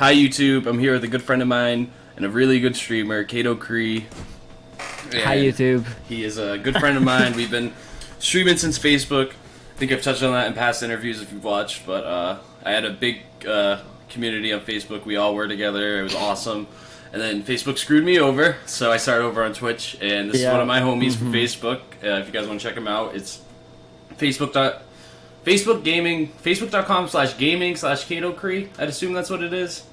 Hi YouTube, I'm here with a good friend of mine and a really good streamer, KaitoCree. Hi YouTube. He is a good friend of mine. We've been streaming since Facebook. I think I've touched on that in past interviews if you've watched, but I had a big community on Facebook. We all were together. It was awesome. And then Facebook screwed me over, so I started over on Twitch, and this is one of my homies from Facebook. If you guys want to check him out, it's facebook.com/gaming/KaitoCree. I'd assume that's what it is.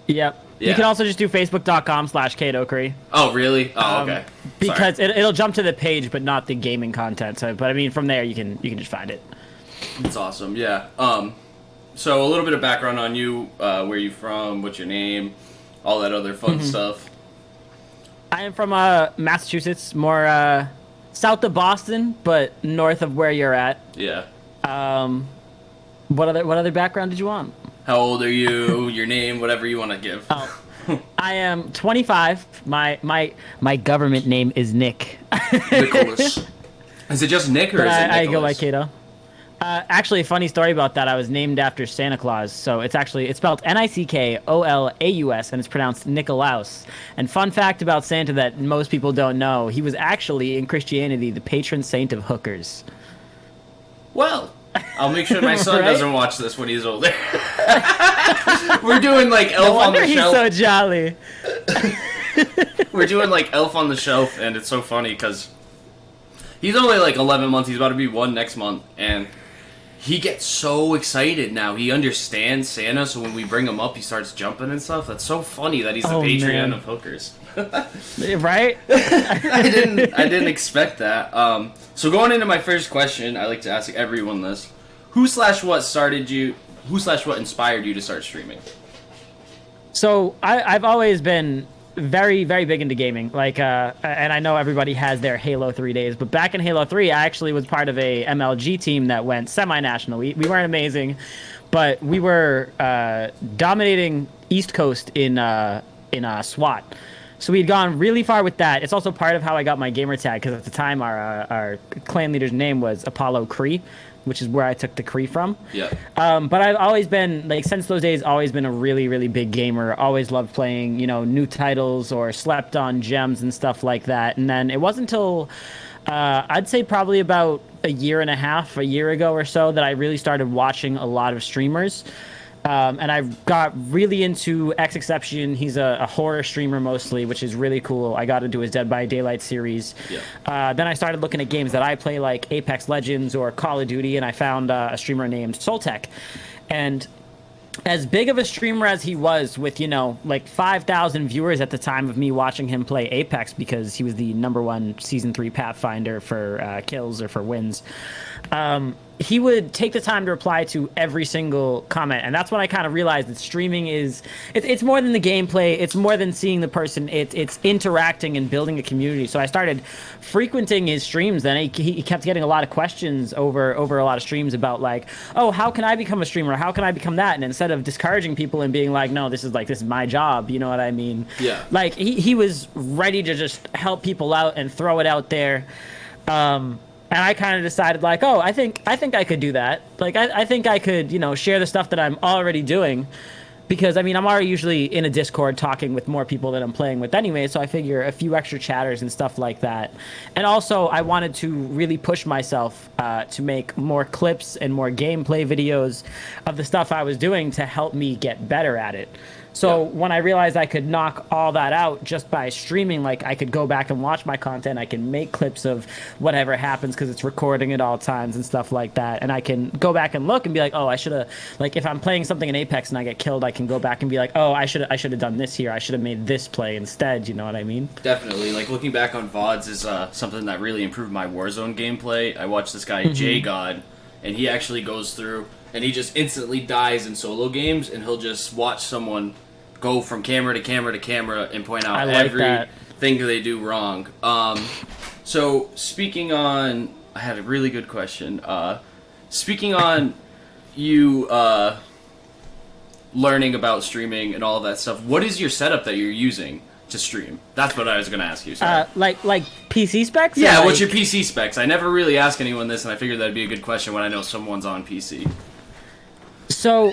Yep. Yeah. You can also just do facebook.com/KaitoCree. Oh, really? Oh, okay. Because it'll jump to the page, but not the gaming content. So, but I mean, from there you can just find it. That's awesome. Yeah. So a little bit of background on you, where you from, what's your name, all that other fun stuff. I am from Massachusetts, more south of Boston, but north of where you're at. Yeah. What other background did you want? How old are you? Your name, whatever you want to give. Oh, I am 25. My government name is Nick. Nicholas. Is it just Nick, or but is it Nicholas? I go by Kaito. Actually, a funny story about that. I was named after Santa Claus, so it's spelled Nickolaus, and it's pronounced Nikolaus. And fun fact about Santa that most people don't know: he was actually in Christianity the patron saint of hookers. Well, I'll make sure my son doesn't watch this when he's older. We're doing like Elf on the Shelf. He's so jolly. We're doing like Elf on the Shelf, and it's so funny because he's only like 11 months. He's about to be 1 next month, and he gets so excited now. He understands Santa, so when we bring him up, he starts jumping and stuff. That's so funny that he's the patron of hookers. Right? I didn't expect that. So going into my first question, I like to ask everyone this: Who/what inspired you to start streaming? So I've always been very, very big into gaming. Like, and I know everybody has their Halo 3 days, but back in Halo 3, I actually was part of a MLG team that went semi-national. We weren't amazing, but we were dominating East Coast in SWAT. So we had gone really far with that. It's also part of how I got my gamer tag, because at the time our clan leader's name was Apollo Cree, which is where I took the Cree from. Yeah. But I've always been, like, since those days, always been a really, really big gamer. Always loved playing, new titles or slept on gems and stuff like that. And then it wasn't until, I'd say probably about a year ago or so, that I really started watching a lot of streamers. And I got really into Exception. He's a horror streamer mostly, which is really cool. I got into his Dead by Daylight series. Yeah. Then I started looking at games that I play, like Apex Legends or Call of Duty, and I found a streamer named Soltech. And as big of a streamer as he was, with, like 5,000 viewers at the time of me watching him play Apex, because he was the #1 Season 3 Pathfinder for kills or for wins, he would take the time to reply to every single comment. And that's when I kind of realized that streaming it's more than the gameplay. It's more than seeing the person. It's interacting and building a community. So I started frequenting his streams. Then he kept getting a lot of questions over a lot of streams about, like, oh, how can I become a streamer? How can I become that? And instead of discouraging people and being like, no, this is my job. You know what I mean? Yeah. Like, he was ready to just help people out and throw it out there. And I kind of decided, like, oh, I think I could do that. Like, I think I could, share the stuff that I'm already doing. Because, I mean, I'm already usually in a Discord talking with more people that I'm playing with anyway, so I figure a few extra chatters and stuff like that. And also, I wanted to really push myself to make more clips and more gameplay videos of the stuff I was doing to help me get better at it. So when I realized I could knock all that out just by streaming, like, I could go back and watch my content, I can make clips of whatever happens because it's recording at all times and stuff like that, and I can go back and look and be like, oh, I should have, like, if I'm playing something in Apex and I get killed, I can go back and be like, oh, I should have done this here, I should have made this play instead, you know what I mean? Definitely. Like, looking back on VODs is something that really improved my Warzone gameplay. I watched this guy, J-God, and he actually goes through and he just instantly dies in solo games, and he'll just watch someone go from camera to camera to camera and point out everything they do wrong. So speaking on, I had a really good question. Speaking on you learning about streaming and all of that stuff, what is your setup that you're using to stream? That's what I was going to ask you. Sorry. Like PC specs? Yeah, like... what's your PC specs? I never really ask anyone this, and I figured that'd be a good question when I know someone's on PC. So,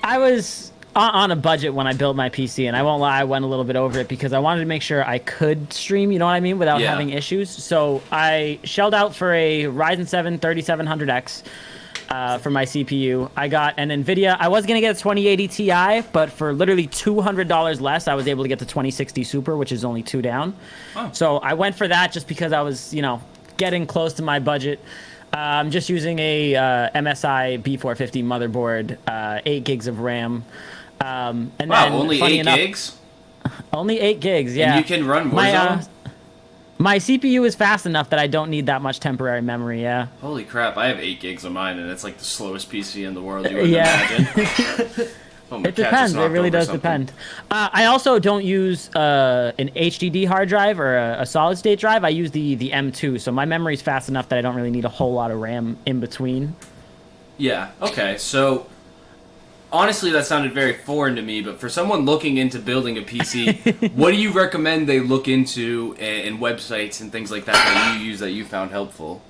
I was on a budget when I built my PC, and I won't lie, I went a little bit over it because I wanted to make sure I could stream, you know what I mean, without having issues. So I shelled out for a Ryzen 7 3700X for my CPU. I got an NVIDIA. I was going to get a 2080 Ti, but for literally $200 less, I was able to get the 2060 Super, which is only 2 down. Oh. So I went for that just because I was, getting close to my budget. I'm just using a MSI B450 motherboard, 8 gigs of RAM. And wow, then, only 8 gigs? Only 8 gigs, yeah. And you can run Warzone? My CPU is fast enough that I don't need that much temporary memory, yeah. Holy crap, I have 8 gigs of mine, and it's like the slowest PC in the world you would imagine. Oh, it depends. It really does depend. I also don't use an HDD hard drive or a solid state drive. I use the M2, so my memory's fast enough that I don't really need a whole lot of RAM in between. Yeah, okay, so honestly, that sounded very foreign to me, but for someone looking into building a PC, what do you recommend they look into in websites and things like that you use that you found helpful?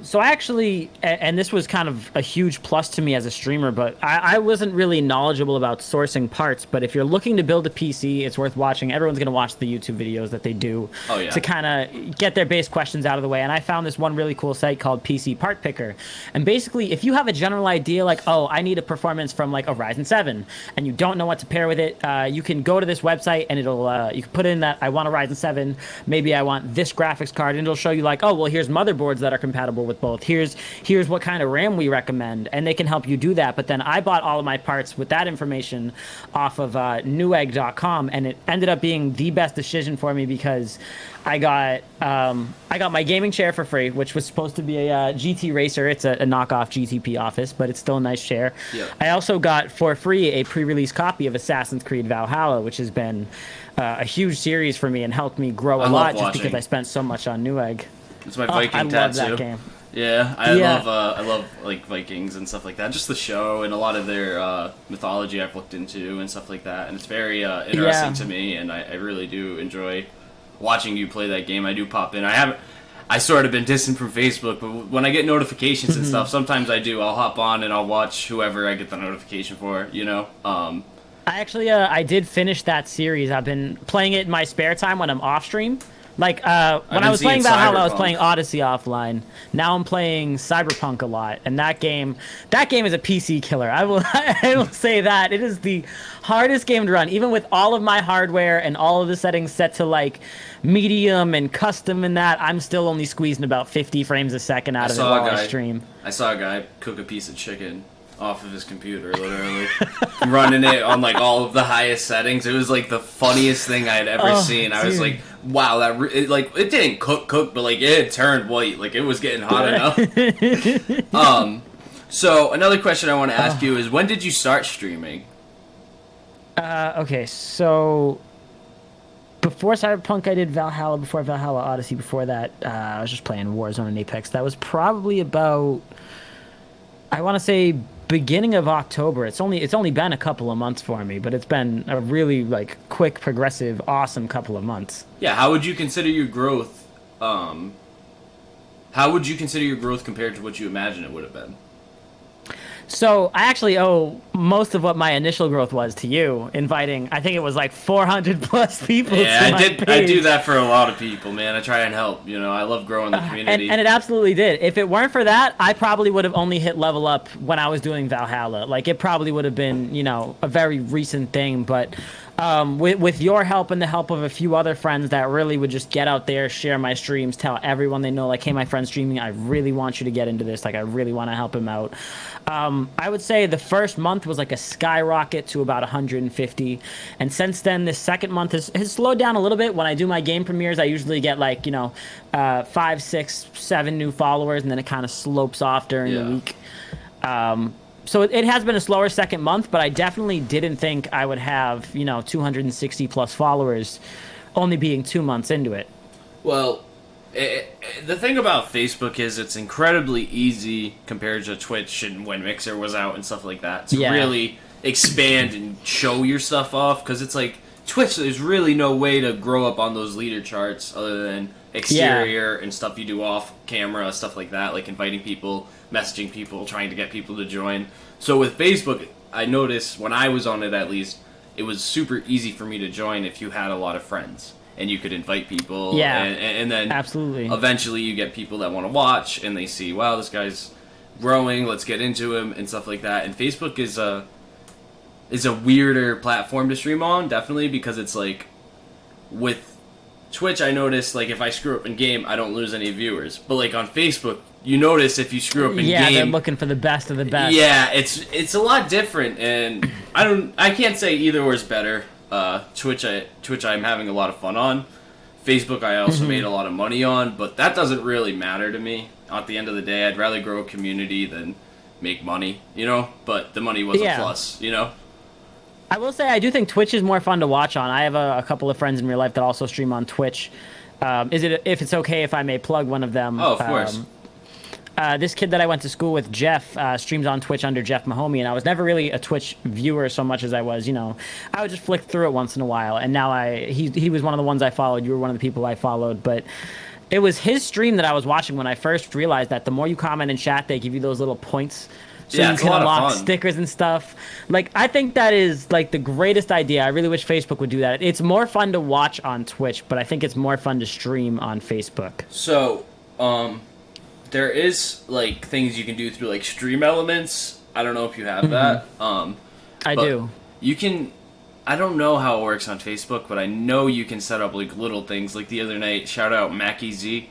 So I actually, and this was kind of a huge plus to me as a streamer, but I wasn't really knowledgeable about sourcing parts. But if you're looking to build a PC, it's worth watching. Everyone's going to watch the YouTube videos that they do to kind of get their base questions out of the way. And I found this one really cool site called PC Part Picker. And basically, if you have a general idea like, oh, I need a performance from like a Ryzen 7, and you don't know what to pair with it, you can go to this website and it'll, you can put in that I want a Ryzen 7, maybe I want this graphics card, and it'll show you like, oh, well, here's motherboards that are compatible with both. Here's what kind of RAM we recommend, and they can help you do that. But then I bought all of my parts with that information off of Newegg.com, and it ended up being the best decision for me because I got my gaming chair for free, which was supposed to be a GT Racer. It's a knockoff GTP Office, but it's still a nice chair. Yep. I also got for free a pre-release copy of Assassin's Creed Valhalla, which has been a huge series for me and helped me grow a lot just because I spent so much on Newegg. It's my Viking tattoo. I love that game. Yeah, I love like Vikings and stuff like that. Just the show and a lot of their mythology I've looked into and stuff like that, and it's very interesting to me. And I really do enjoy watching you play that game. I do pop in. I sort of been distant from Facebook, but when I get notifications and stuff, sometimes I do. I'll hop on and I'll watch whoever I get the notification for. I actually I did finish that series. I've been playing it in my spare time when I'm off stream. Like, when I was playing Valhalla, I was playing Odyssey offline. Now I'm playing Cyberpunk a lot, and that game is a PC killer. I will say that. It is the hardest game to run. Even with all of my hardware and all of the settings set to, like, medium and custom and that, I'm still only squeezing about 50 frames a second out of it while I stream. I saw a guy cook a piece of chicken off of his computer, literally. Running it on, like, all of the highest settings. It was, like, the funniest thing I had ever seen. I was like, wow, it didn't cook, but, like, it turned white. Like, it was getting hot enough. So, another question I want to ask you is, when did you start streaming? Okay, so before Cyberpunk, I did Valhalla. Before Valhalla Odyssey, before that, I was just playing Warzone and Apex. That was probably about, I want to say, beginning of October. It's only been a couple of months for me, but it's been a really like quick, progressive, awesome couple of months. Yeah, how would you consider your growth? How would you consider your growth compared to what you imagine it would have been? So I actually owe most of what my initial growth was to you, inviting, I think it was like 400 plus people to my page. I do that for a lot of people, man. I try and help. I love growing the community. And it absolutely did. If it weren't for that, I probably would have only hit level up when I was doing Valhalla. Like, it probably would have been, a very recent thing, but with your help and the help of a few other friends that really would just get out there, share my streams, tell everyone they know, like, hey, my friend's streaming, I really want you to get into this. Like, I really want to help him out. I would say the first month was like a skyrocket to about 150. And since then, this second month has slowed down a little bit. When I do my game premieres, I usually get like, 5, 6, 7 new followers, and then it kind of slopes off during the week. So it has been a slower second month, but I definitely didn't think I would have, 260 plus followers only being 2 months into it. Well, the thing about Facebook is it's incredibly easy compared to Twitch and when Mixer was out and stuff like that to really expand and show your stuff off, because it's like Twitch, there's really no way to grow up on those leader charts other than exterior and stuff you do off camera, stuff like that, like inviting people, messaging people, trying to get people to join. So with Facebook, I noticed when I was on it, at least, it was super easy for me to join if you had a lot of friends and you could invite people. Yeah, and then absolutely. eventually you get people that want to watch and they see, wow, this guy's growing, let's get into him and stuff like that. And Facebook is a weirder platform to stream on, definitely, because it's like with Twitch, I noticed, like, if I screw up in game, I don't lose any viewers. But, like, on Facebook, you notice if you screw up in game... Yeah, they're looking for the best of the best. Yeah, it's a lot different, and I can't say either or is better. Twitch, I'm having a lot of fun on. Facebook, I also made a lot of money on, but that doesn't really matter to me. At the end of the day, I'd rather grow a community than make money, you know? But the money was a plus, you know? I will say I do think Twitch is more fun to watch on. I have a couple of friends in real life that also stream on Twitch. If it's okay if I may plug one of them? Oh, of course. This kid that I went to school with, Jeff, streams on Twitch under Jeff Mahomey, and I was never really a Twitch viewer so much as I was, you know, I would just flick through it once in a while, and now he was one of the ones I followed. You were one of the people I followed, but it was his stream that I was watching when I first realized that the more you comment in chat, they give you those little points. So you can unlock stickers and stuff. Like, I think that is, like, the greatest idea. I really wish Facebook would do that. It's more fun to watch on Twitch, but I think it's more fun to stream on Facebook. So, there is, like, things you can do through, like, stream elements. I don't know if you have that. I do. You can... I don't know how it works on Facebook, but I know you can set up, like, little things. Like, the other night, shout out Mackie Z.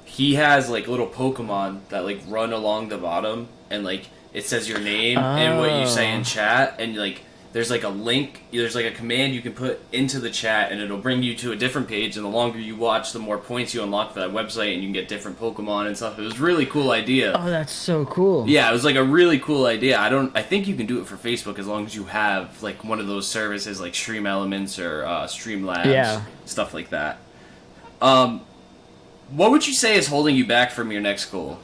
He has, like, little Pokemon that, like, run along the bottom, and, like... It says your name and what you say in chat, and like there's like a link, there's like a command you can put into the chat, and it'll bring you to a different page. And the longer you watch, the more points you unlock for that website, and you can get different Pokemon and stuff. It was a really cool idea. Oh, that's so cool. Yeah, it was like a really cool idea. I think you can do it for Facebook as long as you have like one of those services like Stream Elements or Streamlabs, stuff like that. What would you say is holding you back from your next goal?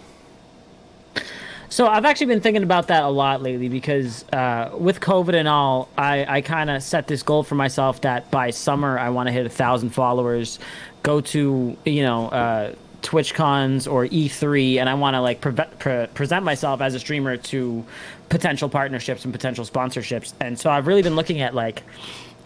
So I've actually been thinking about that a lot lately because with COVID and all, I kind of set this goal for myself that by summer I want to hit 1,000 followers, go to, you know, TwitchCons or E3, and I want to like present myself as a streamer to potential partnerships and potential sponsorships. And so I've really been looking at like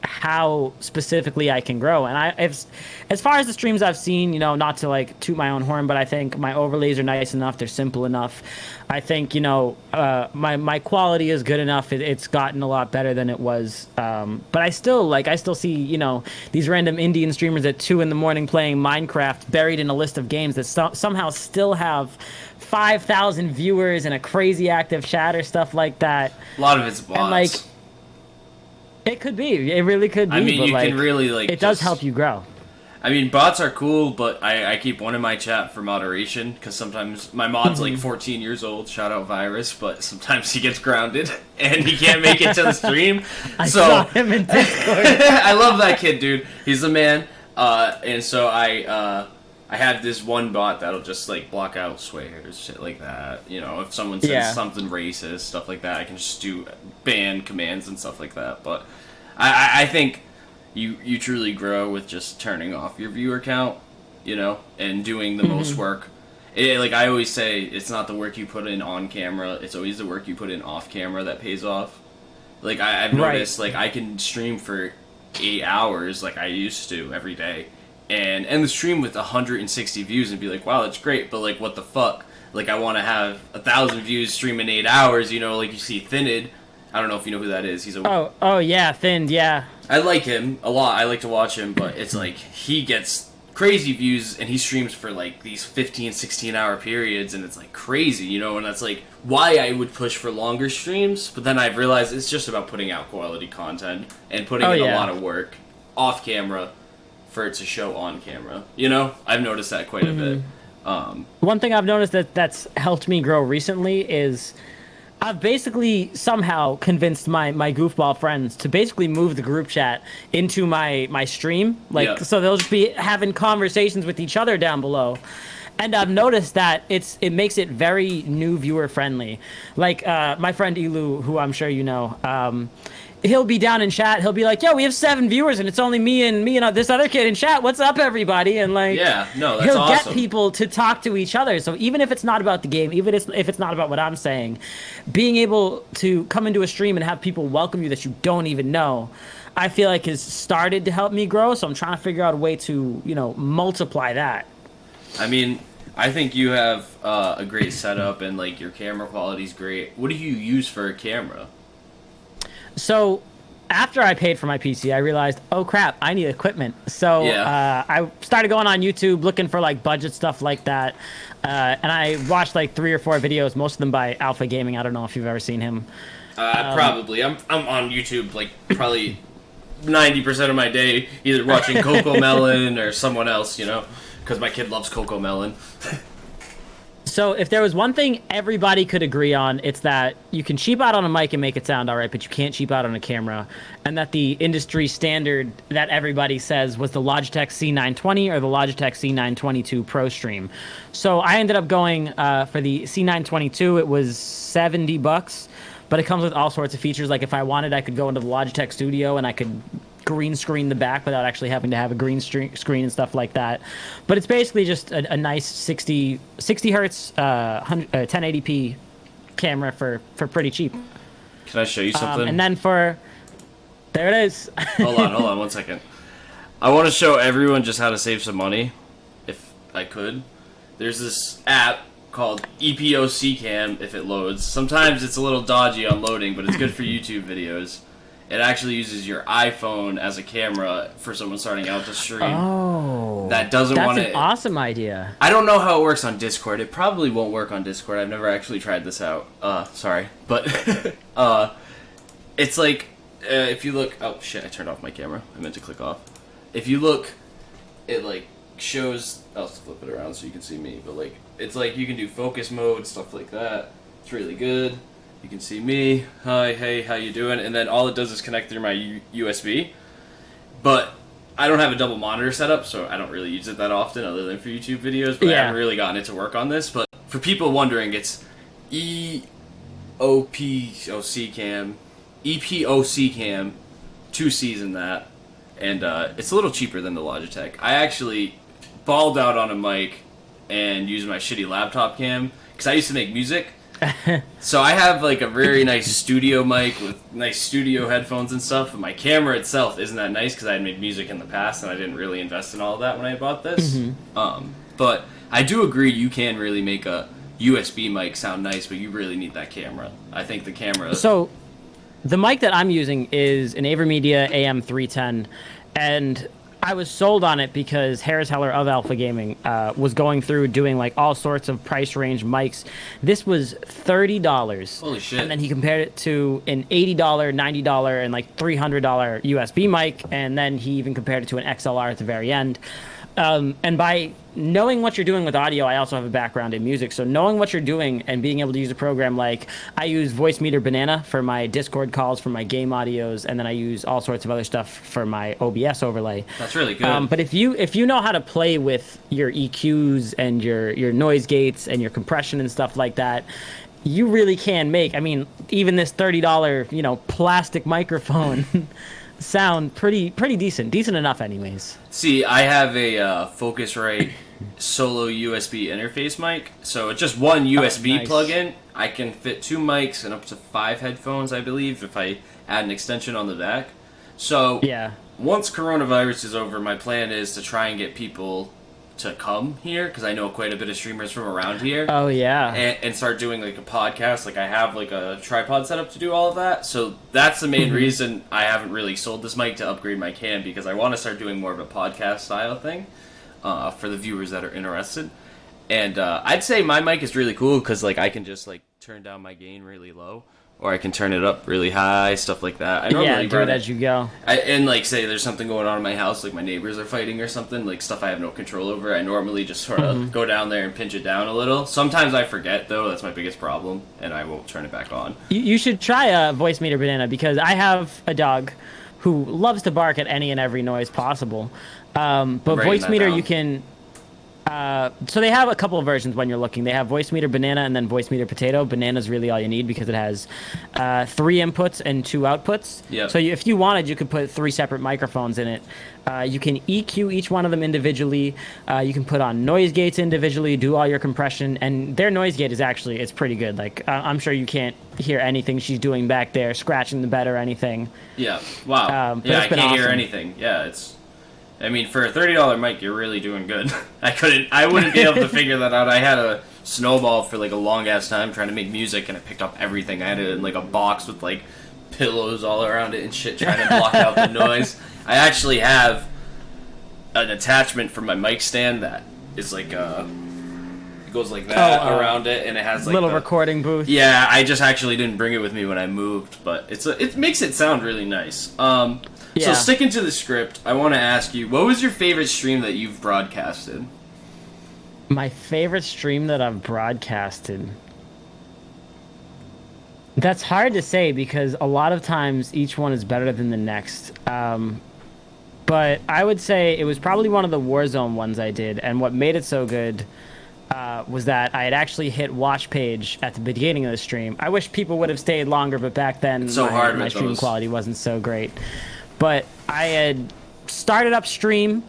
how specifically I can grow. And as far as the streams I've seen, you know, not to like toot my own horn, but I think my overlays are nice enough. They're simple enough. I think, you know, my quality is good enough. It's gotten a lot better than it was. But I still see, you know, these random Indian streamers at 2 a.m. playing Minecraft buried in a list of games that somehow still have 5,000 viewers and a crazy active chat or stuff like that. A lot of it's bots. And like, it could be. It really could be. I mean, but you like, can really like. It does help you grow. I mean, bots are cool, but I keep one in my chat for moderation because sometimes my mod's like 14 years old. Shout out Virus, but sometimes he gets grounded and he can't make it to the stream. I saw him in Discord. I love that kid, dude. He's the man. And so I have this one bot that'll just like block out swears, shit like that. You know, if someone says something racist, stuff like that, I can just do ban commands and stuff like that. But I think you truly grow with just turning off your viewer count, you know, and doing the most work. Like I always say, it's not the work you put in on camera, it's always the work you put in off camera that pays off. Like I've noticed, like I can stream for 8 hours like I used to every day, and end the stream with 160 views and be like, wow, that's great, but like what the fuck? Like I want to have 1,000 views streaming 8 hours, you know, like you see Thinned. I don't know if you know who that is. He's a oh yeah, Thinned, yeah. I like him a lot. I like to watch him, but it's like he gets crazy views and he streams for like these 15, 16-hour periods, and it's like crazy, you know, and that's like why I would push for longer streams, but then I've realized it's just about putting out quality content and putting in a lot of work off camera for it to show on camera. You know, I've noticed that quite a bit. One thing I've noticed that's helped me grow recently is I've basically somehow convinced my goofball friends to basically move the group chat into my stream. Like, so they'll just be having conversations with each other down below. And I've noticed that it makes it very new viewer friendly. Like, my friend Elu, who I'm sure you know, he'll be down in chat. He'll be like, "Yo, we have 7 viewers, and it's only me and this other kid in chat. What's up, everybody?" And like, Yeah, no, that's he'll awesome. get people to talk to each other. So even if it's not about the game, even if it's not about what I'm saying, being able to come into a stream and have people welcome you that you don't even know, I feel like has started to help me grow. So I'm trying to figure out a way to, multiply that. I mean, I think you have a great setup and like your camera quality's great. What do you use for a camera? So after I paid for my PC, I realized, oh crap, I need equipment. So I started going on YouTube looking for like budget stuff like that. And I watched like 3 or 4 videos, most of them by Alpha Gaming. I don't know if you've ever seen him. Probably. I'm on YouTube like probably 90% of my day, either watching Coco Melon or someone else, because my kid loves Coco Melon. So if there was one thing everybody could agree on, it's that you can cheap out on a mic and make it sound all right, but you can't cheap out on a camera. And that the industry standard that everybody says was the Logitech C920 or the Logitech C922 Pro Stream. So I ended up going for the C922. It was $70, but it comes with all sorts of features. Like if I wanted, I could go into the Logitech Studio and I could green screen the back without actually having to have a green screen and stuff like that. But it's basically just a nice 60 hertz 1080p camera for pretty cheap. Can I show you something? And then there it is. hold on 1 second. I want to show everyone just how to save some money, if I could. There's this app called EPOC Cam, if it loads. Sometimes it's a little dodgy on loading, but it's good for YouTube videos. It actually uses your iPhone as a camera for someone starting out to stream. Oh, that doesn't want to. That's an awesome idea. I don't know how it works on Discord. It probably won't work on Discord. I've never actually tried this out. Sorry, but it's like if you look. Oh shit! I turned off my camera. I meant to click off. If you look, it like shows. I'll flip it around so you can see me. But like, it's like you can do focus mode, stuff like that. It's really good. You can see me. Hi, hey, how you doing? And then all it does is connect through my USB. But I don't have a double monitor setup, so I don't really use it that often other than for YouTube videos. But I haven't really gotten it to work on this. But for people wondering, it's EPOC Cam, 2 C's in that. And it's a little cheaper than the Logitech. I actually balled out on a mic and used my shitty laptop cam because I used to make music. So I have like a very nice studio mic with nice studio headphones and stuff, but my camera itself isn't that nice because I had made music in the past and I didn't really invest in all of that when I bought this. But I do agree you can really make a USB mic sound nice, but you really need that camera. I think the camera... So the mic that I'm using is an AverMedia AM310, and I was sold on it because Harris Heller of Alpha Gaming was going through doing like all sorts of price range mics. This was $30. Holy shit. And then he compared it to an $80, $90, and like $300 USB mic, and then he even compared it to an XLR at the very end. And by knowing what you're doing with audio, I also have a background in music. So knowing what you're doing and being able to use a program like I use Voice Meter Banana for my Discord calls, for my game audios, and then I use all sorts of other stuff for my OBS overlay. That's really good. But if you know how to play with your EQs and your noise gates and your compression and stuff like that, you really can make, I mean, even this $30, plastic microphone sound pretty decent enough anyways. See, I have a Focusrite solo USB interface mic, so it's just one USB plug-in. I can fit 2 mics and up to 5 headphones, I believe, if I add an extension on the back. So once coronavirus is over, my plan is to try and get people to come here, because I know quite a bit of streamers from around here. Oh, yeah. And start doing, like, a podcast. Like, I have, like, a tripod set up to do all of that. So that's the main reason I haven't really sold this mic to upgrade my cam, because I want to start doing more of a podcast-style thing for the viewers that are interested. And I'd say my mic is really cool, because, like, I can just, like, turn down my gain really low, or I can turn it up really high, stuff like that. I normally do it as you go. And, like, say there's something going on in my house, like my neighbors are fighting or something, like stuff I have no control over, I normally just sort of go down there and pinch it down a little. Sometimes I forget, though. That's my biggest problem, and I won't turn it back on. You should try a Voice Meter Banana, because I have a dog who loves to bark at any and every noise possible. But Voice Meter, you can... So they have a couple of versions when you're looking. They have voice meter banana and then voice meter potato. Banana's really all you need because it has 3 inputs and 2 outputs. Yep. So if you wanted, you could put 3 separate microphones in it. You can EQ each one of them individually. You can put on noise gates individually, do all your compression, and their noise gate is actually, it's pretty good. Like, I'm sure you can't hear anything she's doing back there, scratching the bed or anything. Yeah. Wow. Yeah, I can't hear anything. Yeah, I mean, for a $30 mic, you're really doing good. I wouldn't be able to figure that out. I had a Snowball for like a long ass time trying to make music, and it picked up everything. I had it in like a box with like pillows all around it and shit, trying to block out the noise. I actually have an attachment for my mic stand that is like it goes like that around it, and it has like little recording booth. Yeah, I just actually didn't bring it with me when I moved, but it makes it sound really nice. So sticking to the script, I want to ask you, what was your favorite stream that you've broadcasted? My favorite stream that I've broadcasted? That's hard to say because a lot of times each one is better than the next. But I would say it was probably one of the Warzone ones I did, and what made it so good was that I had actually hit watch page at the beginning of the stream. I wish people would have stayed longer, but back then my stream quality wasn't so great. But I had started up stream,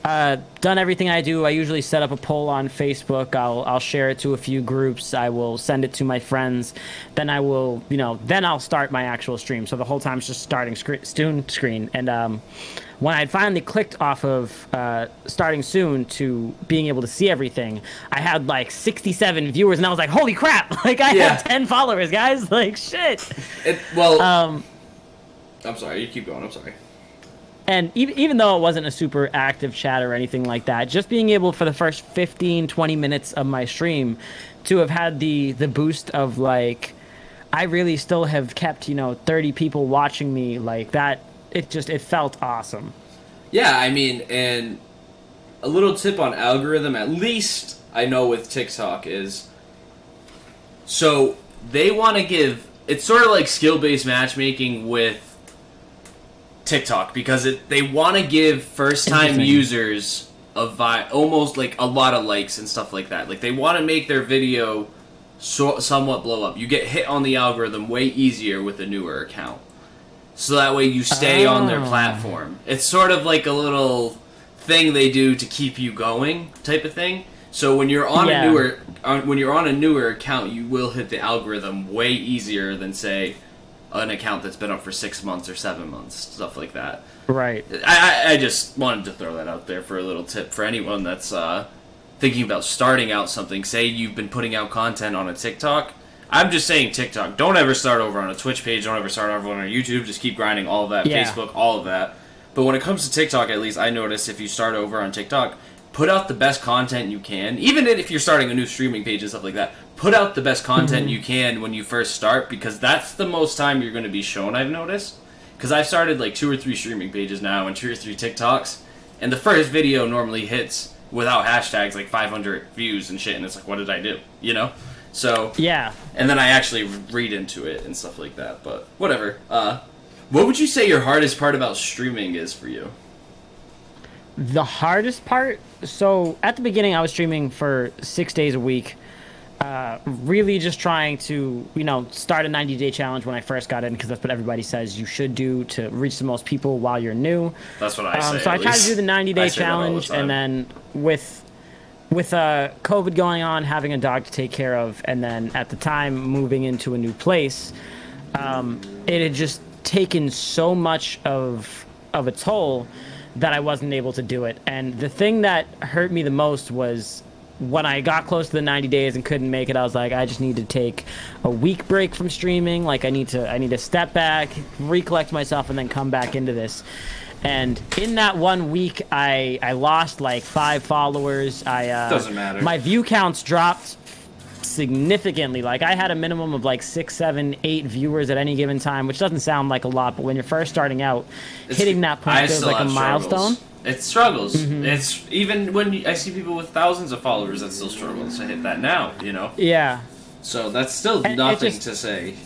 done everything I do. I usually set up a poll on Facebook. I'll share it to a few groups. I will send it to my friends. Then I will, then I'll start my actual stream. So the whole time it's just starting screen. And when I had finally clicked off of starting soon to being able to see everything, I had like 67 viewers, and I was like, holy crap! Like I have 10 followers, guys. Like shit. I'm sorry, you keep going, I'm sorry. And even though it wasn't a super active chat or anything like that, just being able for the first 15, 20 minutes of my stream to have had the boost of like, I really still have kept, 30 people watching me like that. It felt awesome. Yeah, I mean, and a little tip on algorithm, at least I know with TikTok is, so they want to give, it's sort of like skill-based matchmaking with TikTok, because they want to give first-time users almost like a lot of likes and stuff like that. Like they want to make their video somewhat blow up. You get hit on the algorithm way easier with a newer account, so that way you stay on their platform. It's sort of like a little thing they do to keep you going, type of thing. So when you're on a newer account, you will hit the algorithm way easier than say an account that's been up for 6 months or 7 months, stuff like that. Right. I just wanted to throw that out there for a little tip for anyone that's thinking about starting out something. Say you've been putting out content on a TikTok. I'm just saying TikTok. Don't ever start over on a Twitch page. Don't ever start over on a YouTube. Just keep grinding all of that. Yeah. Facebook, all of that. But when it comes to TikTok, at least I notice if you start over on TikTok, put out the best content you can. Even if you're starting a new streaming page and stuff like that, put out the best content you can when you first start, because that's the most time you're going to be shown, I've noticed. Because I've started like 2 or 3 streaming pages now and 2 or 3 TikToks, and the first video normally hits without hashtags like 500 views and shit, and it's like, what did I do? So yeah. And then I actually read into it and stuff like that, but whatever. What would you say your hardest part about streaming is for you? The hardest part? So at the beginning, I was streaming for 6 days a week. Really just trying to, start a 90-day challenge when I first got in, because that's what everybody says you should do to reach the most people while you're new. That's what I say. So I tried to do the 90-day challenge, and then with COVID going on, having a dog to take care of, and then at the time moving into a new place, it had just taken so much of a toll that I wasn't able to do it. And the thing that hurt me the most was when I got close to the 90 days and couldn't make it. I was like, I just need to take a week break from streaming. Like I need to step back, recollect myself, and then come back into this. And in that 1 week, I lost like 5 followers. Doesn't matter. My view counts dropped significantly. Like I had a minimum of like 6, 7, 8 viewers at any given time, which doesn't sound like a lot, but when you're first starting out, hitting that point is like a milestone. It struggles. It's even when I see people with thousands of followers that still struggle to hit that now. Yeah. So that's still nothing to say.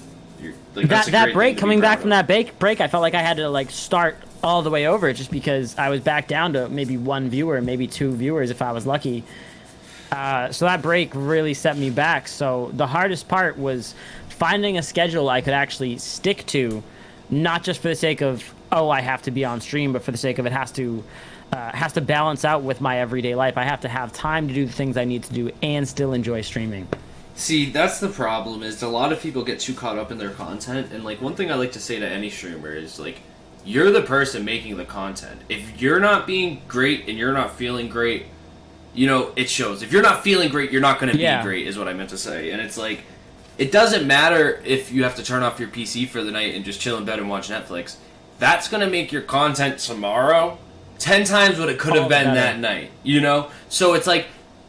That break, coming back from that break, I felt like I had to like start all the way over, just because I was back down to maybe 1 viewer, maybe 2 viewers if I was lucky. So that break really set me back. So the hardest part was finding a schedule I could actually stick to, not just for the sake of, oh, I have to be on stream, but for the sake of it has to balance out with my everyday life. I have to have time to do the things I need to do and still enjoy streaming. See, that's the problem, is a lot of people get too caught up in their content, and, like, one thing I like to say to any streamer is, like, you're the person making the content. If you're not being great and you're not feeling great, you know, it shows. If you're not feeling great, you're not going to be great, is what I meant to say. And it's like, it doesn't matter if you have to turn off your PC for the night and just chill in bed and watch Netflix. That's going to make your content tomorrow 10 times what it could have been that night, you know? So it's like,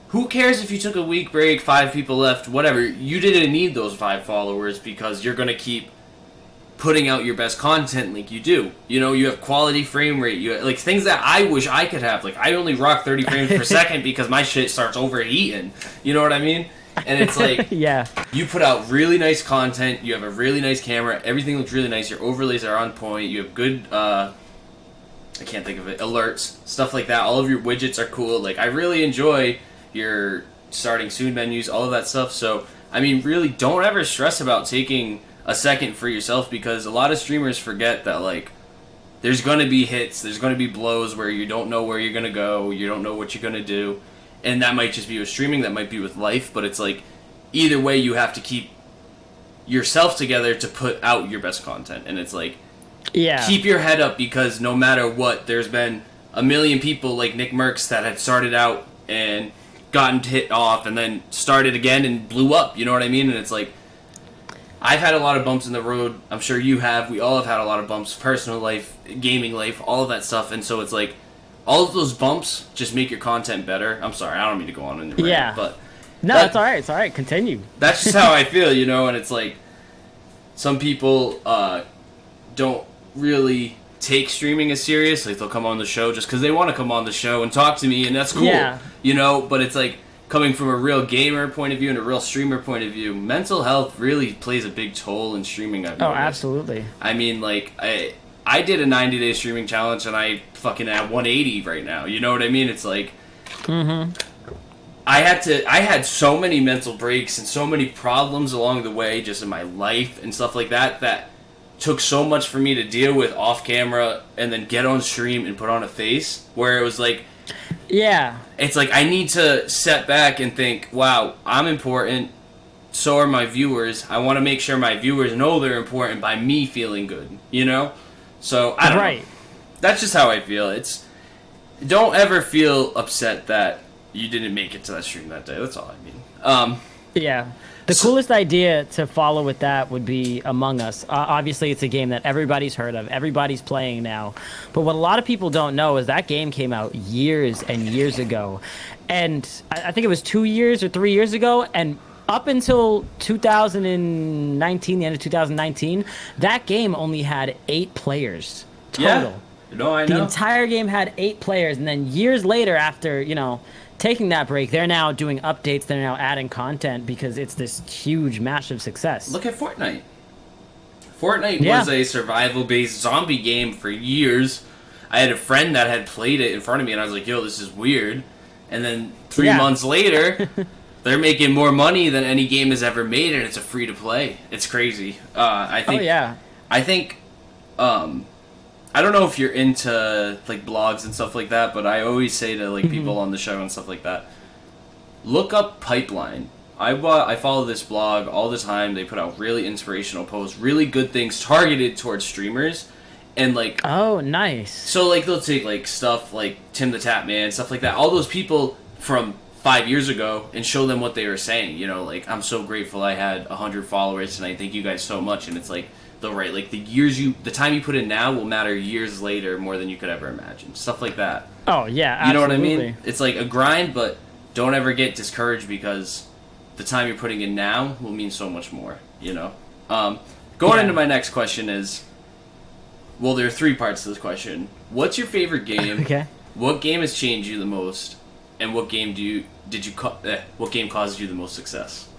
who cares if you took a week break, 5 people left, whatever. You didn't need those 5 followers because you're going to keep putting out your best content like you do. You know, you have quality frame rate. You like things that I wish I could have. Like, I only rock 30 frames per second because my shit starts overheating. You know what I mean? And it's like, yeah, you put out really nice content. You have a really nice camera. Everything looks really nice. Your overlays are on point. You have good, I can't think of it, alerts, stuff like that. All of your widgets are cool. Like, I really enjoy your starting soon menus, all of that stuff. So, I mean, really, don't ever stress about taking a second for yourself, because a lot of streamers forget that, like, there's going to be hits, there's going to be blows where you don't know where you're going to go, you don't know what you're going to do. And that might just be with streaming, that might be with life, but it's like, either way, you have to keep yourself together to put out your best content. And it's like, keep your head up, because no matter what, there's been a million people like Nick Merckx that had started out and gotten hit off and then started again and blew up, you know what I mean? And it's like, I've had a lot of bumps in the road. I'm sure you have. We all have had a lot of bumps, personal life, gaming life, all of that stuff. And so it's like, all of those bumps just make your content better. I'm sorry, I don't mean to go on in the rant, but no, it's all right. It's all right. Continue. That's just how I feel, you know. And it's like, some people don't really take streaming as serious. Like, they'll come on the show just because they want to come on the show and talk to me, and that's cool, you know. But it's like, coming from a real gamer point of view and a real streamer point of view, mental health really plays a big toll in streaming. I've noticed. Absolutely. I mean, like, I did a 90-day streaming challenge, and I fucking at 180 right now. You know what I mean? It's like, I had so many mental breaks and so many problems along the way, just in my life and stuff like that, that took so much for me to deal with off camera and then get on stream and put on a face, where it was like, it's like, I need to step back and think, wow, I'm important, so are my viewers. I want to make sure my viewers know they're important by me feeling good, you know? So, I don't know. That's just how I feel. Don't ever feel upset that you didn't make it to that stream that day. That's all I mean. The coolest idea to follow with that would be Among Us. Obviously, it's a game that everybody's heard of. Everybody's playing now. But what a lot of people don't know is that game came out years and years ago. And I think it was 2 years or 3 years ago. And up until 2019, the end of 2019, that game only had 8 players total. Yeah. No, I know. The entire game had 8 players. And then years later, after, you know, taking that break, they're now doing updates, they're now adding content, because it's this huge, massive success. Look at Fortnite. Fortnite was a survival-based zombie game for years. I had a friend that had played it in front of me, and I was like, yo, this is weird. And then 3 months later, they're making more money than any game has ever made, and it's a free-to-play. It's crazy. I think, I don't know if you're into, like, blogs and stuff like that, but I always say to, like, people on the show and stuff like that, look up Pipeline. I follow this blog all the time. They put out really inspirational posts, really good things targeted towards streamers, and, like... Oh, nice. So, like, they'll take, like, stuff like Tim the Tap Man, stuff like that, all those people from 5 years ago, and show them what they were saying, you know, like, I'm so grateful I had 100 followers tonight, thank you guys so much, and it's like... Like, the time you put in now will matter years later more than you could ever imagine. Stuff like that. Oh, yeah, absolutely. You know what I mean? It's like a grind, but don't ever get discouraged, because the time you're putting in now will mean so much more, you know? Going into my next question is, well, there are 3 parts to this question. What's your favorite game? Okay. What game has changed you the most? And what game what game causes you the most success?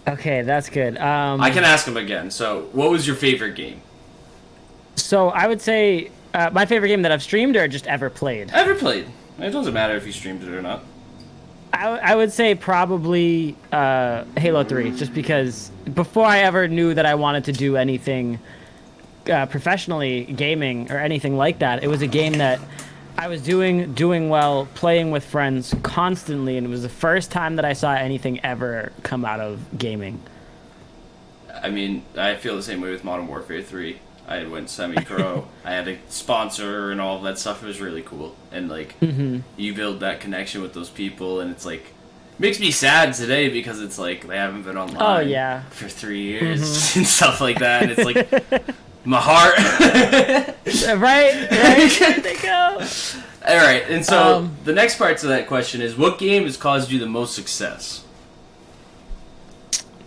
Okay, that's good. I can ask him again. So, what was your favorite game? So, I would say my favorite game that I've streamed or just ever played? Ever played. It doesn't matter if you streamed it or not. I would say probably Halo 3, just because before I ever knew that I wanted to do anything professionally, gaming or anything like that, it was a game that I was doing well, playing with friends constantly, and it was the first time that I saw anything ever come out of gaming. I mean, I feel the same way with Modern Warfare 3. I went semi-pro. I had a sponsor and all of that stuff. It was really cool. And, like, you build that connection with those people, and it's, like, makes me sad today because it's, like, they haven't been online for 3 years and stuff like that. And it's, like, my heart. right? There they go. All right, and so the next part to that question is, what game has caused you the most success?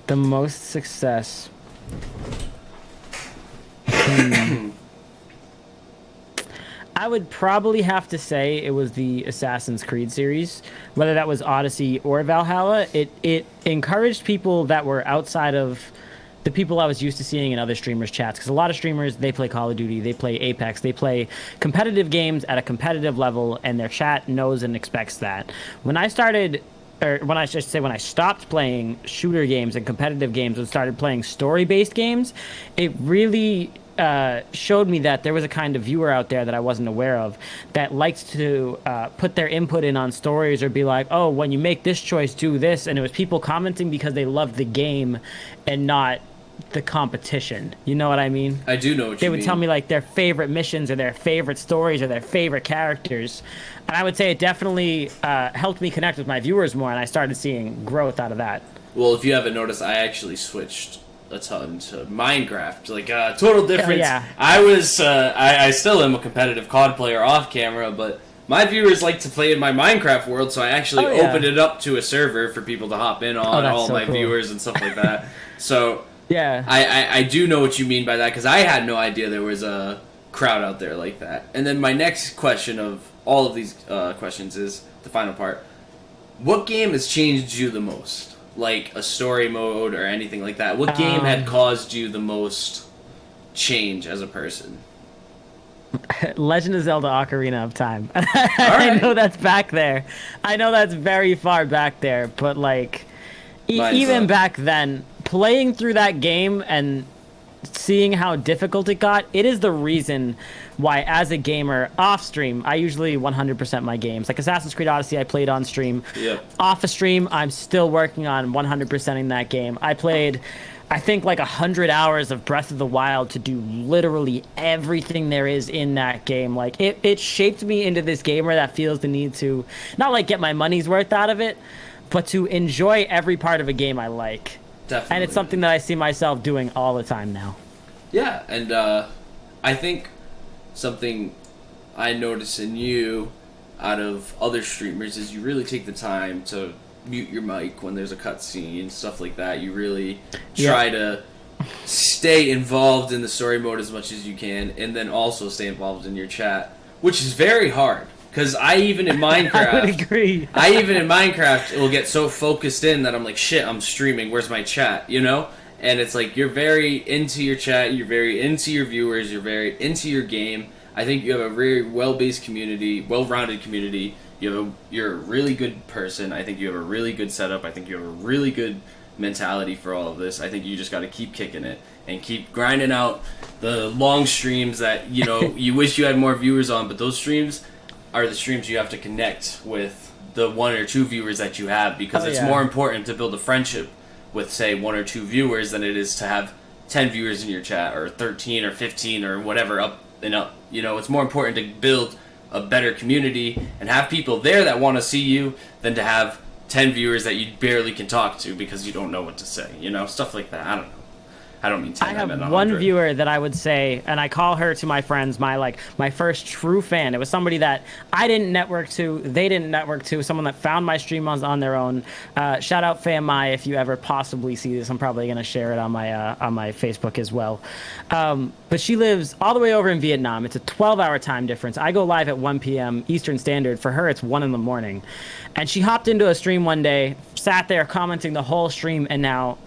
The most success. I would probably have to say it was the Assassin's Creed series, whether that was Odyssey or Valhalla. It encouraged people that were outside of the people I was used to seeing in other streamers' chats, because a lot of streamers, they play Call of Duty, they play Apex, they play competitive games at a competitive level, and their chat knows and expects that. When I stopped playing shooter games and competitive games and started playing story-based games, it really showed me that there was a kind of viewer out there that I wasn't aware of that liked to put their input in on stories, or be like, oh, when you make this choice, do this. And it was people commenting because they loved the game and not the competition. You know what I mean? I do know what you mean. They would tell me, like, their favorite missions or their favorite stories or their favorite characters. And I would say it definitely helped me connect with my viewers more, and I started seeing growth out of that. Well, if you haven't noticed, I actually switched a ton to Minecraft. Like, total difference. Yeah. I still am a competitive COD player off camera, but my viewers like to play in my Minecraft world, so I actually opened it up to a server for people to hop in on, all so my cool. viewers and stuff like that. So yeah, I do know what you mean by that, because I had no idea there was a crowd out there like that. And then my next question of all of these questions is the final part. What game has changed you the most? Like a story mode or anything like that? What game had caused you the most change as a person? Legend of Zelda Ocarina of Time. I know that's back there. I know that's very far back there, but like even back then, playing through that game and seeing how difficult it got, it is the reason why, as a gamer, off stream, I usually 100% my games. Like Assassin's Creed Odyssey, I played on stream. Yep. Off a stream, I'm still working on 100%ing that game. I played, I think, like 100 hours of Breath of the Wild to do literally everything there is in that game. Like, it shaped me into this gamer that feels the need to, not like get my money's worth out of it, but to enjoy every part of a game I like. Definitely. And it's something that I see myself doing all the time now. Yeah, and I think something I notice in you out of other streamers is you really take the time to mute your mic when there's a cutscene and stuff like that. You really try to stay involved in the story mode as much as you can, and then also stay involved in your chat, which is very hard. Because I even in Minecraft, I would agree. I even in Minecraft will get so focused in that I'm like, shit, I'm streaming. Where's my chat? You know? And it's like you're very into your chat, you're very into your viewers, you're very into your game. I think you have a very well-based community, well-rounded community. You're a really good person. I think you have a really good setup. I think you have a really good mentality for all of this. I think you just got to keep kicking it and keep grinding out the long streams that, you know, you wish you had more viewers on, but those streams are the streams you have to connect with the 1 or 2 viewers that you have, because it's more important to build a friendship with, say, 1 or 2 viewers than it is to have 10 viewers in your chat, or 13 or 15 or whatever, up and up. You know, it's more important to build a better community and have people there that want to see you than to have 10 viewers that you barely can talk to because you don't know what to say. You know, stuff like that. I don't know. I don't mean 10. I have one viewer that I would say, and I call her to my friends, my first true fan. It was somebody that I didn't network to, they didn't network to, someone that found my stream on their own. Shout out Fam Mai if you ever possibly see this. I'm probably gonna share it on my Facebook as well. But she lives all the way over in Vietnam. It's a 12-hour time difference. I go live at 1 p.m. Eastern Standard. For her, it's 1 in the morning. And she hopped into a stream one day, sat there commenting the whole stream, and now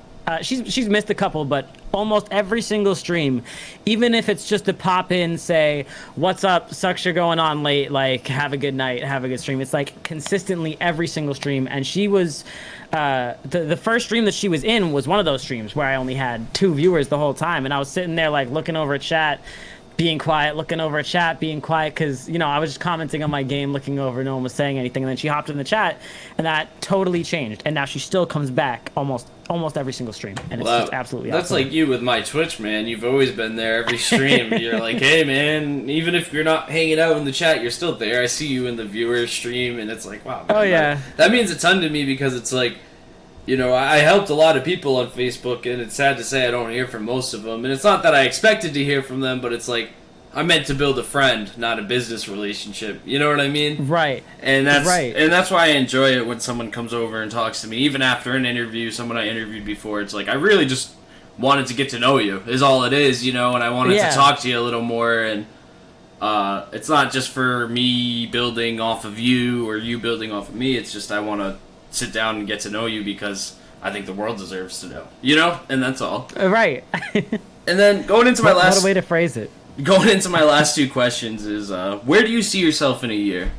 She's missed a couple, but almost every single stream, even if it's just to pop in, say, "What's up? Sucks you're going on late. Like, have a good night, have a good stream." It's like consistently every single stream, and she was the first stream that she was in was one of those streams where I only had 2 viewers the whole time, and I was sitting there like looking over at chat, being quiet, looking over at chat, being quiet, because, you know, I was just commenting on my game, looking over, no one was saying anything, and then she hopped in the chat, and that totally changed, and now she still comes back almost every single stream, and it's just absolutely that's awesome. like you with my Twitch, man. You've always been there every stream. You're like, hey, man, even if you're not hanging out in the chat, you're still there. I see you in the viewer stream, and it's like, wow, man, Oh, yeah. that means a ton to me, because it's like, you know, I helped a lot of people on Facebook, and it's sad to say I don't hear from most of them. And it's not that I expected to hear from them, but it's like, I meant to build a friend, not a business relationship. You know what I mean? Right. And that's Right. and that's why I enjoy it when someone comes over and talks to me, even after an interview, someone I interviewed before. It's like, I really just wanted to get to know you, is all it is, you know, and I wanted to talk to you a little more. And it's not just for me building off of you or you building off of me. It's just I want to sit down and get to know you, because I think the world deserves to know, you know? And that's all. Right. And then going into my What a way to phrase it. Going into my last 2 questions is, where do you see yourself in a year?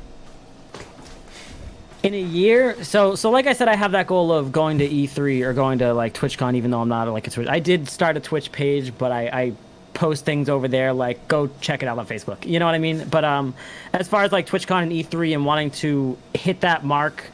In a year, so like I said, I have that goal of going to E3 or going to like TwitchCon, even though I'm not like a Twitch. I did start a Twitch page, but I post things over there. Like, go check it out on Facebook. You know what I mean? But as far as like TwitchCon and E3 and wanting to hit that mark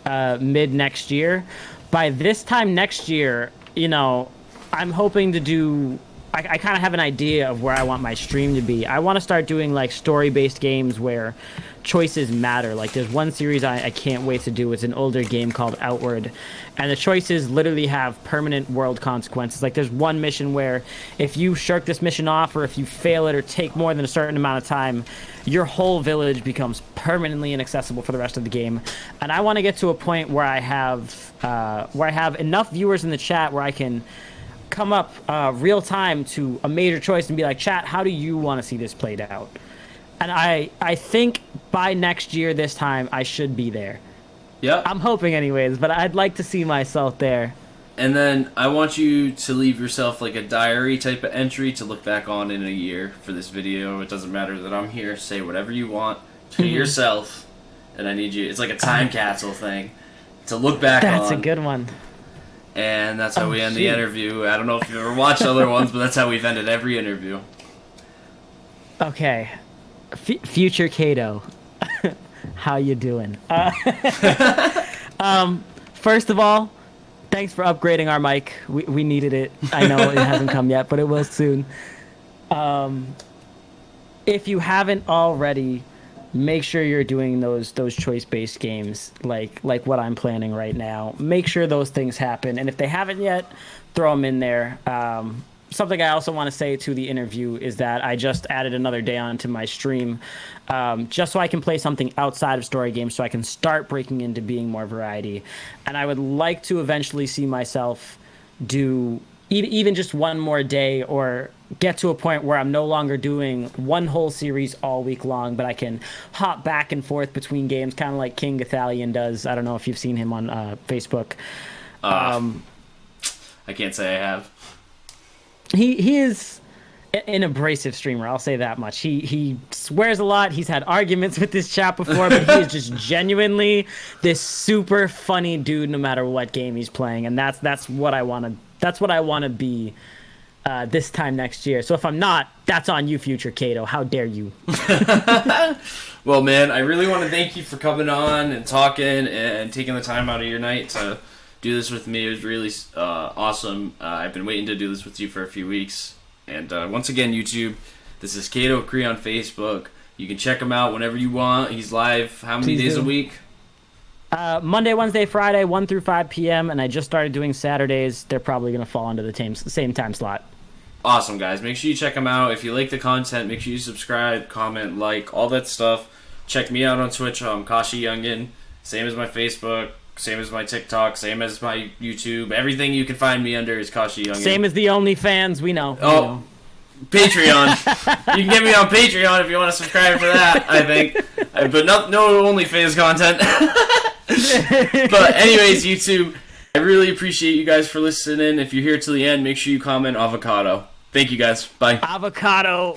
mid next year, by this time next year, you know, I'm hoping to do. I kind of have an idea of where I want my stream to be. I want to start doing like story-based games where choices matter. Like, there's one series I can't wait to do. It's an older game called Outward, and the choices literally have permanent world consequences. Like, there's one mission where if you shirk this mission off, or if you fail it or take more than a certain amount of time, your whole village becomes permanently inaccessible for the rest of the game. And I want to get to a point where I have enough viewers in the chat where I can come up real time to a major choice and be like, chat, how do you want to see this played out? And I think by next year this time I should be there. Yeah. I'm hoping anyways, but I'd like to see myself there. And then I want you to leave yourself like a diary type of entry to look back on in a year for this video. It doesn't matter that I'm here. Say whatever you want to yourself. And I need you, it's like a time capsule thing to look back on. That's a good one. And that's how we end the interview. I don't know if you've ever watched other ones, but that's how we've ended every interview. Okay. Future Kaito. How you doing? First of all, thanks for upgrading our mic. We needed it. I know it hasn't come yet, but it will soon. If you haven't already, make sure you're doing those choice-based games like what I'm planning right now. Make sure those things happen, and if they haven't yet, throw them in there. Something I also want to say to the interview is that I just added another day onto my stream, just so I can play something outside of story games, so I can start breaking into being more variety. And I would like to eventually see myself do even just one more day, or get to a point where I'm no longer doing one whole series all week long, but I can hop back and forth between games, kind of like King Gathalion does. I don't know if you've seen him on Facebook. I can't say I have. He is an abrasive streamer, I'll say that much. He swears a lot. He's had arguments with this chat before, but he is just genuinely this super funny dude no matter what game he's playing, and that's what I want to be this time next year. So if I'm not, that's on you, future Kaito. How dare you? Well, man, I really want to thank you for coming on and talking and taking the time out of your night to do this with me. It was really awesome. I've been waiting to do this with you for a few weeks. And once again, YouTube, this is KaitoCree on Facebook. You can check him out whenever you want. He's live how many days a week? Monday, Wednesday, Friday, 1 through 5 p.m. And I just started doing Saturdays. They're probably going to fall into the same time slot. Awesome, guys. Make sure you check him out. If you like the content, make sure you subscribe, comment, like, all that stuff. Check me out on Twitch. I'm Kashi Youngin. Same as my Facebook. Same as my TikTok, same as my YouTube. Everything you can find me under is Kashi Youngin. Same as the OnlyFans, we know. Oh, Patreon. You can get me on Patreon if you want to subscribe for that, I think. But no OnlyFans content. But anyways, YouTube, I really appreciate you guys for listening. If you're here till the end, make sure you comment avocado. Thank you guys. Bye. Avocado.